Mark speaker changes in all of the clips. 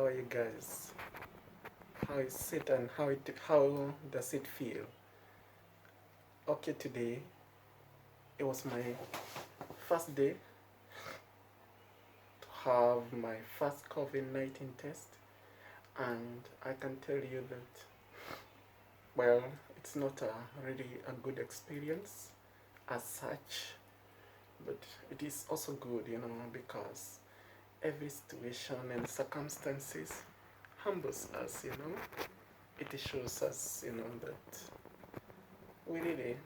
Speaker 1: How are you guys? How is it and how does it feel? Okay, today it was my first day to have my first COVID-19 test, and I can tell you that, well, it's not a really a good experience as such, but it is also good, because every situation and circumstances humbles us, It shows us, that we really,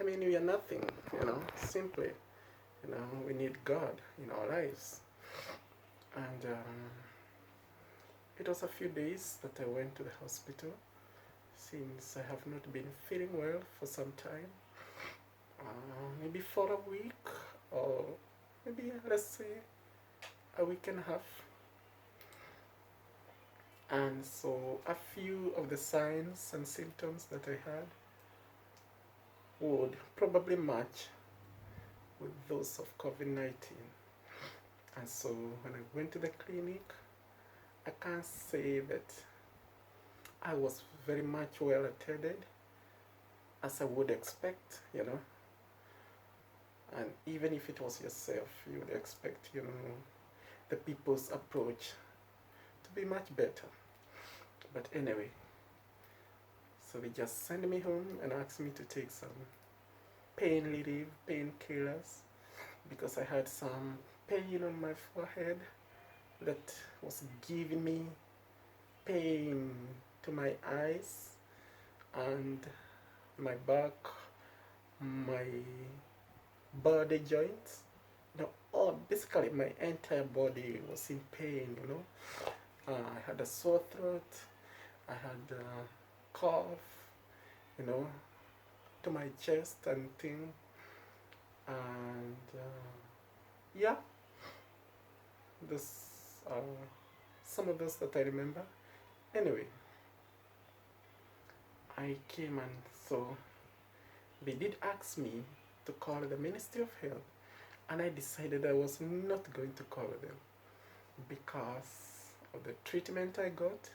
Speaker 1: we are nothing, simply, we need God in our lives. And it was a few days that I went to the hospital since I have not been feeling well for some time. Maybe for a week, or maybe let's say a week and a half. And so a few of the signs and symptoms that I had would probably match with those of COVID-19. And so when I went to the clinic, I can't say that I was very much well attended as I would expect, And even if it was yourself, you would expect, the people's approach to be much better. But anyway, so they just sent me home and asked me to take some pain relief, painkillers, because I had some pain on my forehead that was giving me pain to my eyes and my back, my body joints. Basically my entire body was in pain, I had a sore throat, I had a cough, to my chest and thing. And yeah, this some of those that I remember. Anyway, I came, and so they did ask me to call the Ministry of Health, and I decided I was not going to call them because of the treatment I got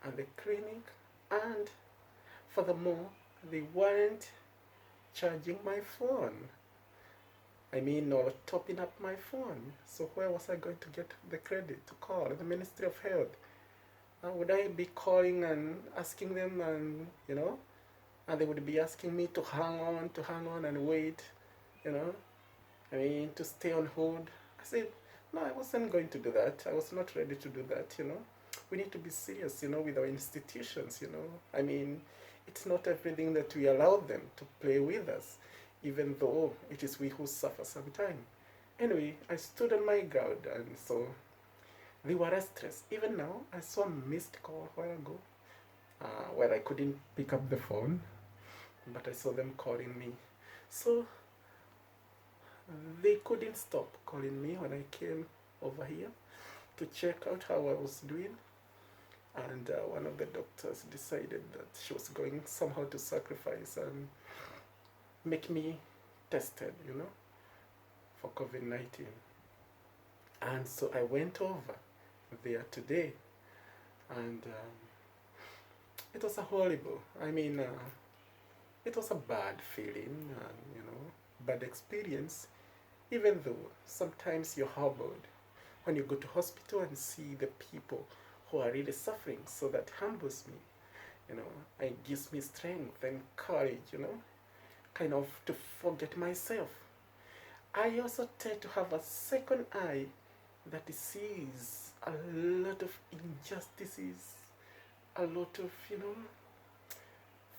Speaker 1: and the clinic, and furthermore, they weren't charging my phone. Or topping up my phone. So where was I going to get the credit to call the Ministry of Health? Would I be calling and asking them, and they would be asking me to hang on and wait, to stay on hold. I said, no, I wasn't going to do that. I was not ready to do that, We need to be serious, with our institutions, It's not everything that we allow them to play with us, even though it is we who suffer sometimes. Anyway, I stood on my guard, and so they were restless. Even now, I saw a missed call a while ago, where I couldn't pick up the phone, but I saw them calling me. So they couldn't stop calling me when I came over here to check out how I was doing. And one of the doctors decided that she was going somehow to sacrifice and make me tested, for COVID-19. And so I went over there today, and it was a horrible, it was a bad feeling, bad experience, even though sometimes you're humbled when you go to hospital and see the people who are really suffering. So that humbles me, it gives me strength and courage, kind of to forget myself. I also tend to have a second eye that sees a lot of injustices, a lot of,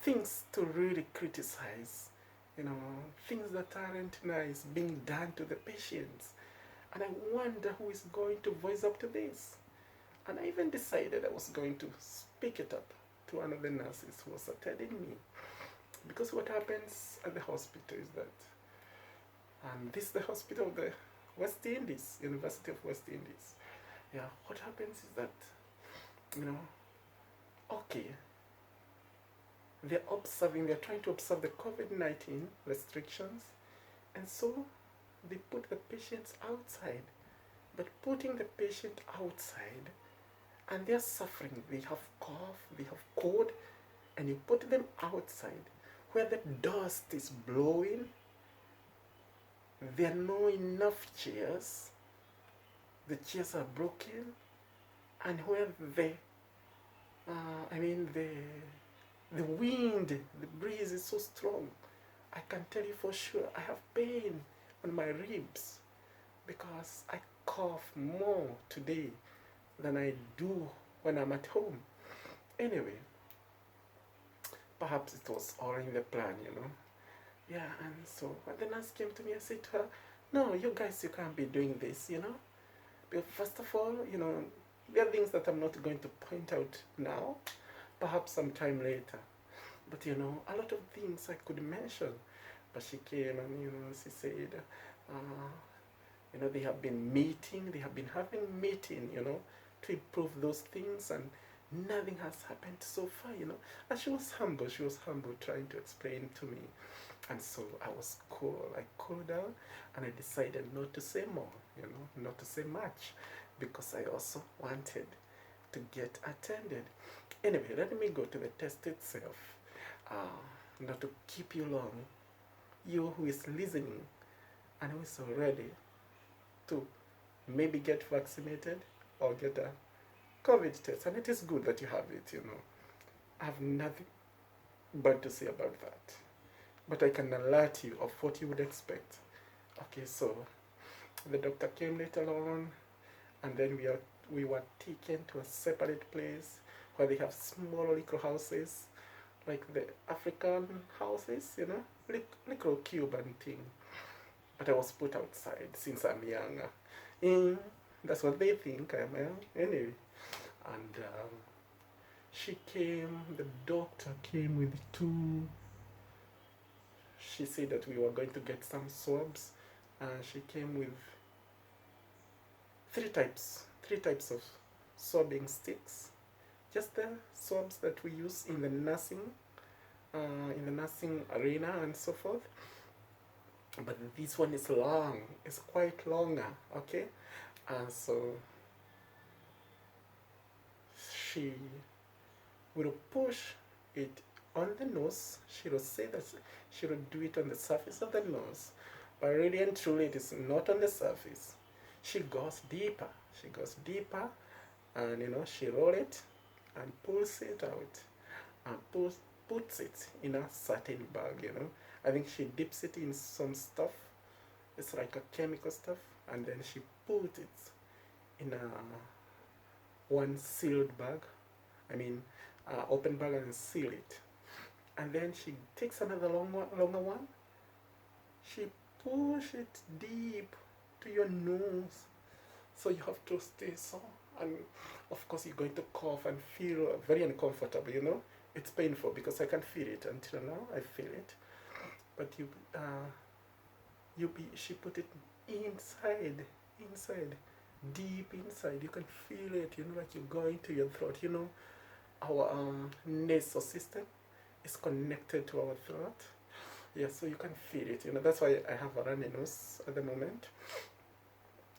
Speaker 1: things to really criticize, things that aren't nice being done to the patients. And I wonder who is going to voice up to this. And I even decided I was going to speak it up to one of the nurses who was attending me. Because what happens at the hospital is that, and this is the hospital of the West Indies, University of West Indies. Yeah, what happens is that, okay, they're trying to observe the COVID-19 restrictions, and so they put the patients outside But putting the patient outside and they're suffering, they have cough, they have cold, and you put them outside where the dust is blowing, there are no enough chairs, the chairs are broken, and where I mean the wind, the breeze is so strong. I can tell you for sure I have pain on my ribs because I cough more today than I do when I'm at home. Anyway, perhaps it was all in the plan, you know. Yeah, and so when the nurse came to me, I said to her, no, you guys, you can't be doing this, you know. But first of all, you know, there are things that I'm not going to point out now, perhaps sometime later. But, you know, a lot of things I could mention. But she came and, you know, she said, you know, they have been having meeting, you know, to improve those things, and nothing has happened so far, you know. And she was humble, trying to explain to me. And so I was cool, I cooled down, and I decided not to say more, you know, not to say much, because I also wanted to get attended. Anyway, let me go to the test itself. Not to keep you long, you who is listening and who is ready to maybe get vaccinated or get a COVID test, and it is good that you have it, you know. I have nothing bad to say about that, but I can alert you of what you would expect. Okay, so the doctor came later on, and then we were taken to a separate place where they have small little houses, like the African houses, you know, little Cuban thing. But I was put outside since I'm younger. That's what they think I am. Anyway, and the doctor came with two. She said that we were going to get some swabs. She came with three types of swabbing sticks. Just the swabs that we use in the nursing arena and so forth. But this one is long. It's quite longer. Okay, so she will push it on the nose. She will say that she will do it on the surface of the nose, but really and truly it is not on the surface. She goes deeper. And you know, she roll it and pulls it out and puts it in a certain bag, you know. I think she dips it in some stuff. It's like a chemical stuff, and then she puts it in one sealed bag. I mean, open bag, and seal it. And then she takes another longer one. She push it deep to your nose, so you have to stay so. And of course, you're going to cough and feel very uncomfortable. You know, it's painful because I can feel it until now. I feel it, but she put it inside, deep inside. You can feel it. You know, like you're going to your throat. You know, our nasal system is connected to our throat. Yeah, so you can feel it. You know, that's why I have a runny nose at the moment,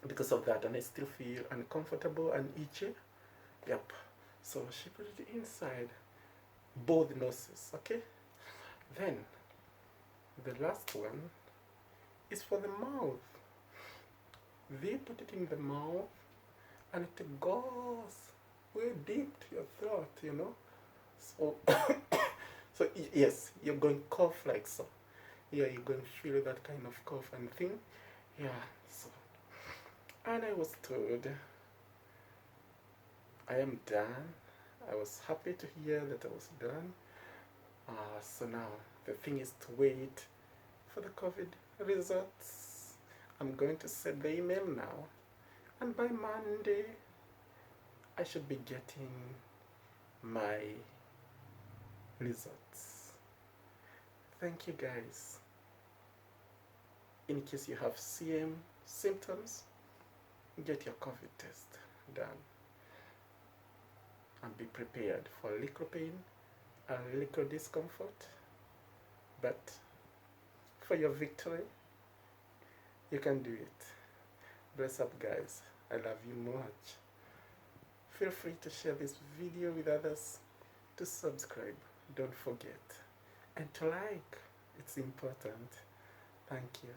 Speaker 1: because of that, and I still feel uncomfortable and itchy. Yep. So she put it inside both noses. Okay. Then the last one is for the mouth. They put it in the mouth, and it goes way deep to your throat. You know. So so yes, you're going to cough like so. Yeah, you're going to feel that kind of cough and thing. Yeah. So, and I was told I am done. I was happy to hear that I was done. So now the thing is to wait for the COVID results. I'm going to send the email now, and by Monday I should be getting my results. Thank you guys. In case you have CM symptoms, get your COVID test done, and be prepared for little pain and little discomfort, but for your victory, you can do it. Bless up, guys. I love you much. Feel free to share this video with others, to subscribe, don't forget, and to like. It's important. Thank you.